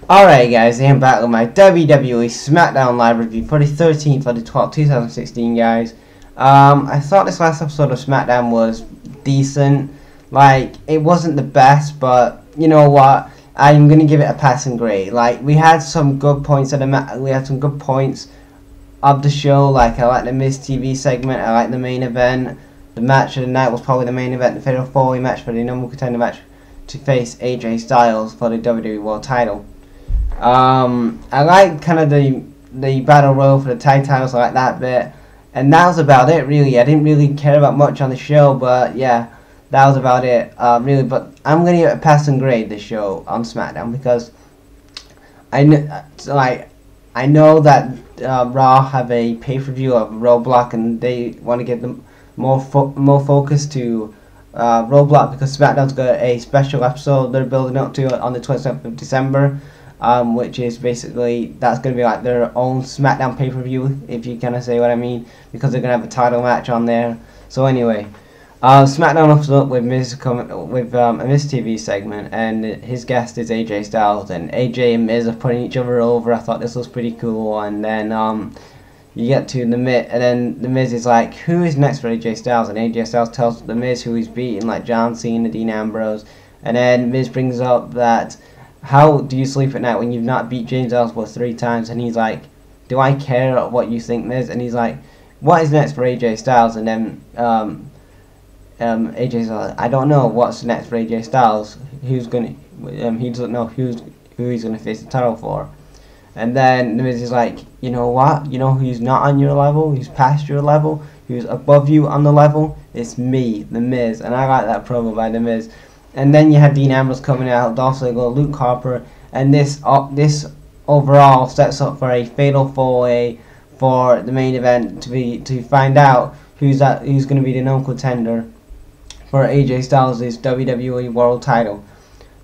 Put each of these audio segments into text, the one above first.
Alright guys, I am back with my WWE Smackdown live review for the 13th of the 12th, 2016 guys. I thought this last episode of Smackdown was decent. Like, it wasn't the best, but you know what? I'm gonna give it a passing grade. Like, we had some good points of the show. Like, I like the Miz TV segment, I like the main event. The match of the night was probably the main event, the Fatal 4-Way match for the number contender match to face AJ Styles for the WWE World Title. I like kind of the battle royal for the tag titles. I like that bit, and that was about it really. I didn't really care about much on the show, but yeah, that was about it really. But I'm gonna give it a passing grade this show on SmackDown because I know that Raw have a pay-per-view of Roadblock, and they want to give them more focus to Roadblock because SmackDown's got a special episode they're building up to on the 27th of December. Which is basically, that's going to be like their own SmackDown pay-per-view, if you kind of say what I mean, because they're going to have a title match on there. So anyway, SmackDown opens up with Miz with a Miz TV segment, and his guest is AJ Styles, and AJ and Miz are putting each other over. I thought this was pretty cool, and then you get to the Miz, and then the Miz is like, who is next for AJ Styles? And AJ Styles tells the Miz who he's beating, like John Cena, Dean Ambrose, and then Miz brings up that, how do you sleep at night when you've not beat James Ellsworth 3 times? And he's like, do I care what you think, Miz? And he's like, what is next for AJ Styles? And then AJ's like, I don't know what's next for AJ Styles. Who's gonna? He doesn't know who he's gonna face the title for. And then the Miz is like, you know what? You know who's not on your level? Who's past your level? Who's above you on the level? It's me, the Miz. And I like that promo by the Miz. And then you had Dean Ambrose coming out, Dolph Ziggler, Luke Harper, and this overall sets up for a fatal 4-way for the main event to find out who's going to be the number contender for AJ Styles' WWE World Title.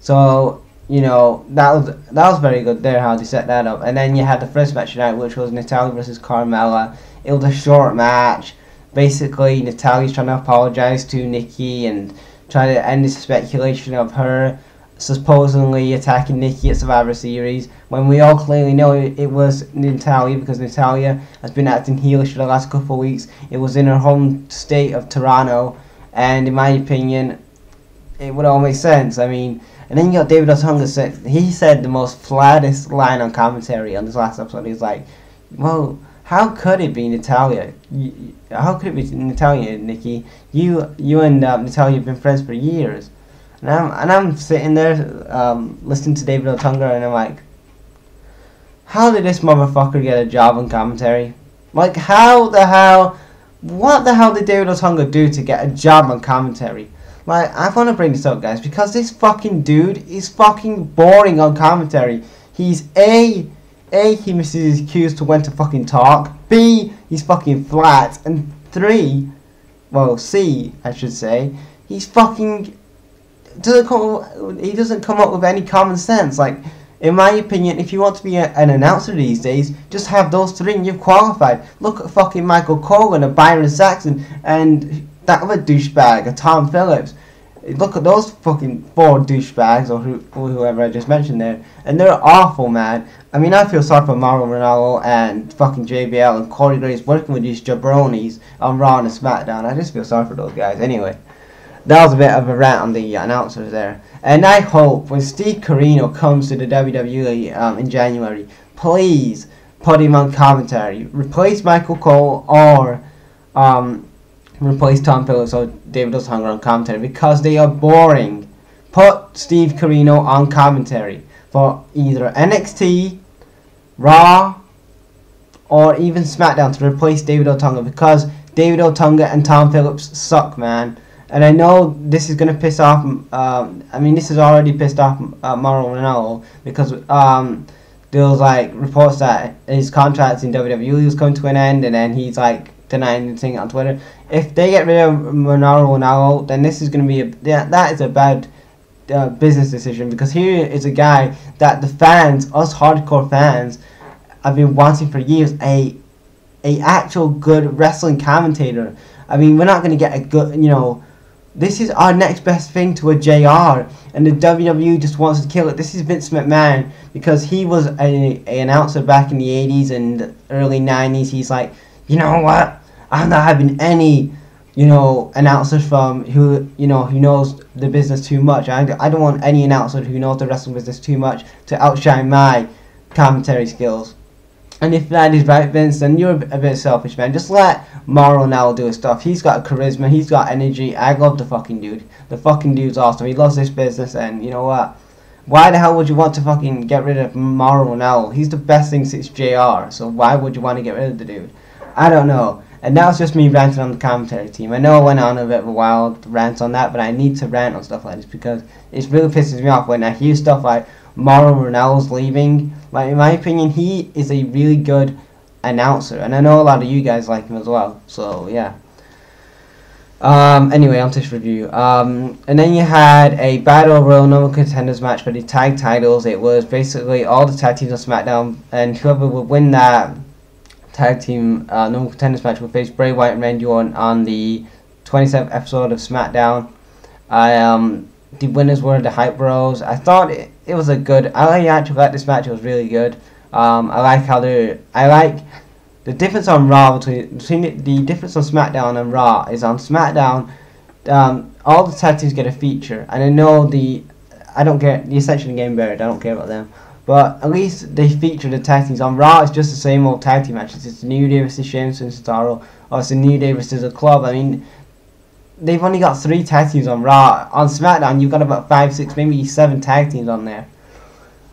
So you know that was very good there how they set that up. And then you had the first match tonight, which was Natalya versus Carmella. It was a short match. Basically, Natalya's trying to apologize to Nikki and try to end this speculation of her supposedly attacking Nikki at Survivor Series, when we all clearly know it was Natalya, because Natalya has been acting heelish for the last couple of weeks. It was in her home state of Toronto, and in my opinion, it would all make sense. I mean, and then you got David Otunga he said the most flattest line on commentary on this last episode. He was like, well, how could it be Natalya? How could it be Natalya, Nikki? You and Natalya have been friends for years. And I'm sitting there listening to David Otunga, and I'm like, how did this motherfucker get a job on commentary? Like, what the hell did David Otunga do to get a job on commentary? Like, I want to bring this up, guys, because this fucking dude is fucking boring on commentary. He's A, he misses his cues to when to fucking talk. B, he's fucking flat. And 3, well, C, I should say, he's fucking he doesn't come up with any common sense. Like, in my opinion, if you want to be an announcer these days, just have those 3 and you've qualified. Look at fucking Michael Cole and Byron Saxton and that other douchebag, a Tom Phillips. Look at those fucking 4 douchebags, or whoever I just mentioned there, and they're awful, man. I mean, I feel sorry for Mauro Ranallo and fucking JBL and Corey Graves working with these jabronis on Raw and SmackDown. I just feel sorry for those guys. Anyway, that was a bit of a rant on the announcers there. And I hope when Steve Carino comes to the WWE in January, please put him on commentary. Replace Michael Cole or replace Tom Phillips or David Otunga on commentary, because they are boring. Put Steve Carino on commentary for either NXT, Raw, or even SmackDown to replace David Otunga, because David Otunga and Tom Phillips suck, man. And I know this is going to piss off, I mean, this has already pissed off Mauro Ranallo, because there was like reports that his contract in WWE was coming to an end, and then he's like denying anything on Twitter. If they get rid of Ranallo, then this is going to be that is a bad business decision, because here is a guy that the fans, us hardcore fans, have been wanting for years, a actual good wrestling commentator. I mean, we're not going to get a good, This is our next best thing to a JR, and the WWE just wants to kill it. This is Vince McMahon, because he was an announcer back in the 80s and early 90s. He's like, you know what? I'm not having any, announcers from who knows the business too much. I don't want any announcer who knows the wrestling business too much to outshine my commentary skills. And if that is right, Vince, then you're a bit selfish, man. Just let Mauro now do his stuff. He's got charisma. He's got energy. I love the fucking dude. The fucking dude's awesome. He loves this business, and you know what? Why the hell would you want to fucking get rid of Mauro now? He's the best thing since JR, so why would you want to get rid of the dude? I don't know. And that was just me ranting on the commentary team. I know I went on a bit of a wild rant on that, but I need to rant on stuff like this because it really pisses me off when I hear stuff like Mauro Ranallo's leaving. Like, in my opinion, he is a really good announcer, and I know a lot of you guys like him as well. So yeah. Anyway, on to this review. And then you had a Battle Royal Number Contenders match for the tag titles. It was basically all the tag teams on SmackDown, and whoever would win that tag team Number Contenders match would face Bray Wyatt and Randy Orton on the 27th episode of SmackDown. The winners were the Hype Bros. I thought it was a good. I actually liked this match. It was really good. I like the difference on Raw between the difference on SmackDown and Raw is on SmackDown. All the tag teams get a feature, and I know I don't get the Ascension Game Buried. I don't care about them, but at least they feature the tag teams. On Raw, it's just the same old tag team matches. It's New Day versus Sheamus and Cesaro, or it's a New Day versus a club. I mean, they've only got 3 tag teams on Raw. On SmackDown, you've got about 5, 6, maybe 7 tag teams on there.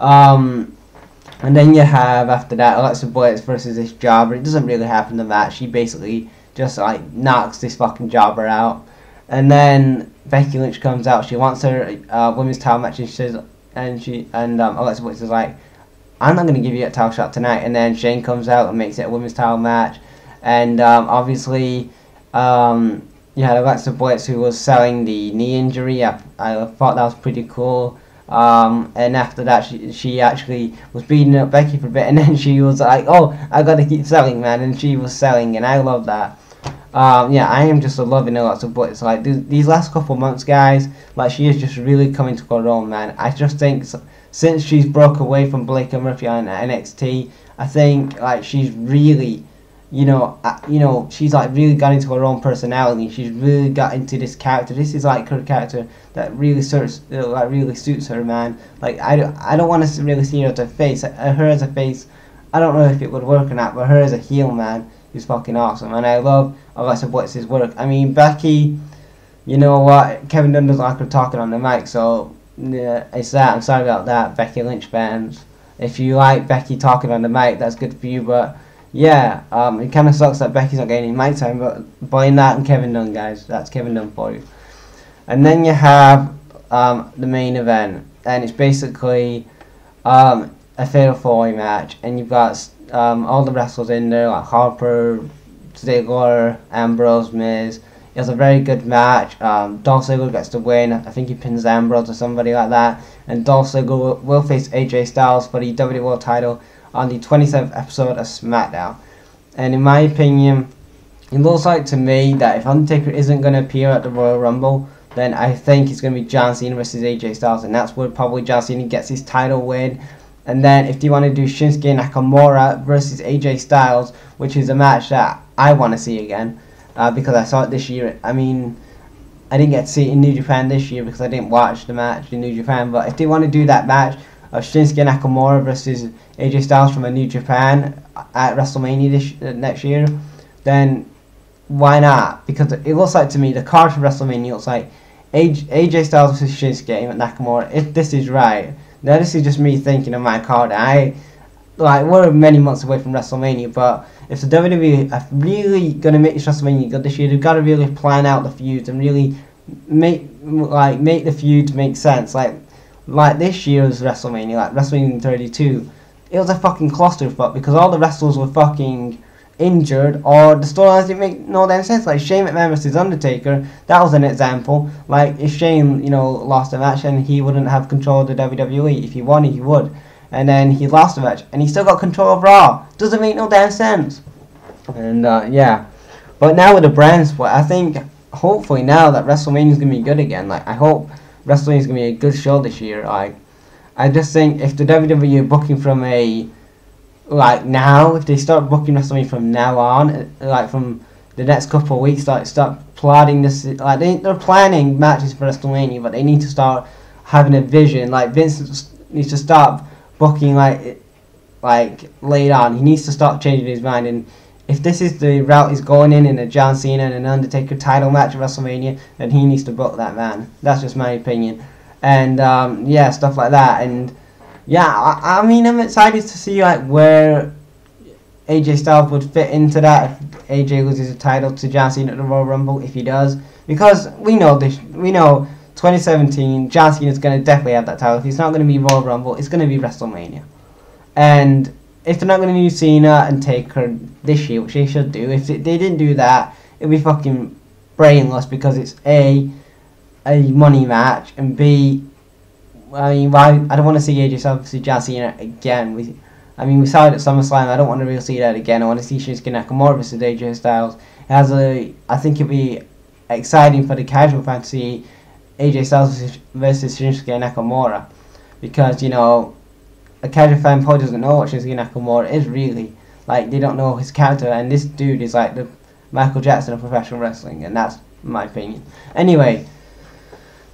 And then you have, after that, Alexa Bliss versus this jobber. It doesn't really happen in the match. She basically just, like, knocks this fucking jobber out. And then Becky Lynch comes out. She wants her women's title match, and she says, and Alexa Bliss is like, I'm not going to give you a title shot tonight. And then Shane comes out and makes it a women's title match. And obviously, you had Alexa Bliss, who was selling the knee injury. I thought that was pretty cool. And after that, she actually was beating up Becky for a bit, and then she was like, oh, I gotta keep selling, man, and she was selling, and I love that. Yeah, I am just loving Alexa Bliss. Like, these last couple months, guys, like, she is just really coming to her own, man. I just think since she's broke away from Blake and Murphy on NXT, I think, like, she's really, she's like really got into her own personality. She's really got into this character. This is like her character that really suits her, man. Like, I don't want to really see her as a face. Her as a face, I don't know if it would work or not. But her as a heel, man, is fucking awesome. And I love Alexa Bliss's work. I mean, Becky, you know what? Kevin Dunn doesn't like her talking on the mic, so yeah, it's that. I'm sorry about that, Becky Lynch fans. If you like Becky talking on the mic, that's good for you, but yeah, it kind of sucks that Becky's not getting any mic time, but blame that on Kevin Dunn, guys. That's Kevin Dunn for you. And then you have the main event, and it's basically a fatal 4-way match, and you've got all the wrestlers in there, like Harper, Ziggler, Ambrose, Miz. It was a very good match. Dolph Ziggler gets the win. I think he pins Ambrose or somebody like that, and Dolph Ziggler will face AJ Styles for the WWE World title on the 27th episode of SmackDown. And in my opinion, it looks like to me that if Undertaker isn't going to appear at the Royal Rumble, then I think it's going to be John Cena versus AJ Styles, and that's where probably John Cena gets his title win. And then if you want to do Shinsuke Nakamura versus AJ Styles, which is a match that I want to see again, because I saw it this year. I mean, I didn't get to see it in New Japan this year because I didn't watch the match in New Japan, but if they want to do that match of Shinsuke Nakamura versus AJ Styles from a New Japan at WrestleMania next year, then why not? Because it looks like to me the card for WrestleMania looks like AJ Styles versus Shinsuke Nakamura. If this is right, now this is just me thinking of my card. We're many months away from WrestleMania, but if the WWE are really gonna make this WrestleMania good this year, they've got to really plan out the feuds and really make the feuds make sense. Like this year's WrestleMania, like WrestleMania 32, it was a fucking clusterfuck because all the wrestlers were fucking injured, or the storylines didn't make no damn sense. Like Shane McMahon versus Undertaker, that was an example. Like if Shane, lost a match and he wouldn't have control of the WWE. If he won, he would. And then he lost a match and he still got control of Raw. Doesn't make no damn sense. And yeah. But now with the brand split, I think hopefully now that WrestleMania is gonna be good again. Like I hope WrestleMania is gonna be a good show this year. Like I just think if the WWE are booking from a like now, if they start booking WrestleMania from now on, like from the next couple of weeks, like start plotting this, like they're planning matches for WrestleMania, but they need to start having a vision. Like Vince needs to stop booking like late on. He needs to start changing his mind. And if this is the route he's going in a John Cena and an Undertaker title match at WrestleMania, then he needs to book that man. That's just my opinion. And yeah, stuff like that. And yeah, I mean, I'm excited to see like where AJ Styles would fit into that if AJ loses the title to John Cena at the Royal Rumble, if he does, because we know 2017 John Cena is going to definitely have that title. If it's not going to be Royal Rumble, it's going to be WrestleMania. And if they're not going to use Cena and Taker this year, which they should do, if they didn't do that, it'd be fucking brainless, because it's a money match, and B, I mean, I don't want to see AJ Styles versus John Cena again. We saw it at SummerSlam. I don't want to really see that again. I want to see Shinsuke Nakamura versus AJ Styles. I think it'd be exciting for the casual fan to see AJ Styles versus Shinsuke Nakamura, because a casual fan probably doesn't know what Shinsuke Nakamura is really. Like, they don't know his character, and this dude is like the Michael Jackson of professional wrestling, and that's my opinion. Anyway,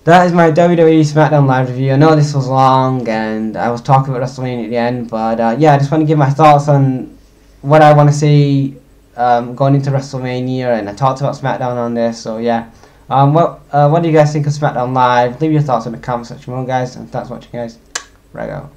that is my WWE Smackdown live review. I know this was long, and I was talking about WrestleMania at the end, but yeah, I just want to give my thoughts on what I want to see going into WrestleMania, and I talked about SmackDown on this, so yeah. What do you guys think of SmackDown Live? Leave your thoughts in the comment section below, guys, and thanks for watching, guys. Right out.